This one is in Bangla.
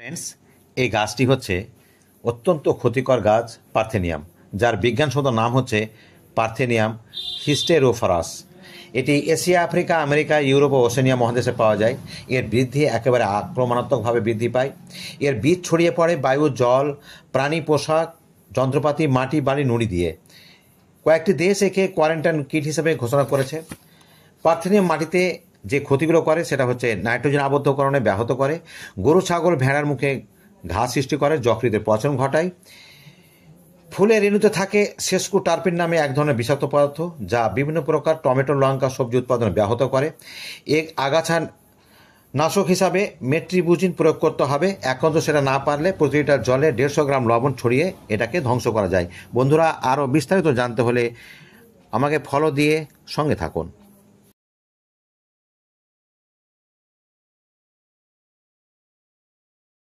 ফ্রেন্ডস, এই গাছটি হচ্ছে অত্যন্ত ক্ষতিকর গাছ পার্থেনিয়াম, যার বিজ্ঞানসম্মত নাম হচ্ছে পার্থেনিয়াম হিস্টেরোফরাস। এটি এশিয়া, আফ্রিকা, আমেরিকা, ইউরোপ ও ওশেনিয়া মহাদেশে পাওয়া যায়। এর বৃদ্ধি একেবারে আক্রমণাত্মকভাবে বৃদ্ধি পায়। এর বীজ ছড়িয়ে পড়ে বায়ু, জল, প্রাণী, পোশাক, যন্ত্রপাতি, মাটি, বাড়ি, নুড়ি দিয়ে। কয়েকটি দেশ একে কোয়ারেন্টাইন কিট হিসেবে ঘোষণা করেছে। পার্থেনিয়াম মাটিতে যে ক্ষতিগুলো করে সেটা হচ্ছে নাইট্রোজেন আবদ্ধকরণে ব্যাহত করে, গরু, ছাগল, ভেড়ার মুখে ঘাস সৃষ্টি করে, যকৃতের পচন ঘটায়। ফুলে রেণুতে থাকে সেস্কুটারপিন নামে এক ধরনের বিষাক্ত পদার্থ, যা বিভিন্ন প্রকার টমেটো, লঙ্কা, সবজি উৎপাদন ব্যাহত করে। এক আগাছা নাশক হিসাবে মেট্রিবুজিন প্রয়োগ করতে হবে। একমাত্র সেটা না পারলে প্রতি লিটার জলে 150 গ্রাম লবণ ছড়িয়ে এটাকে ধ্বংস করা যায়। বন্ধুরা, আরও বিস্তারিত জানতে হলে আমাকে ফলো দিয়ে সঙ্গে থাকুন।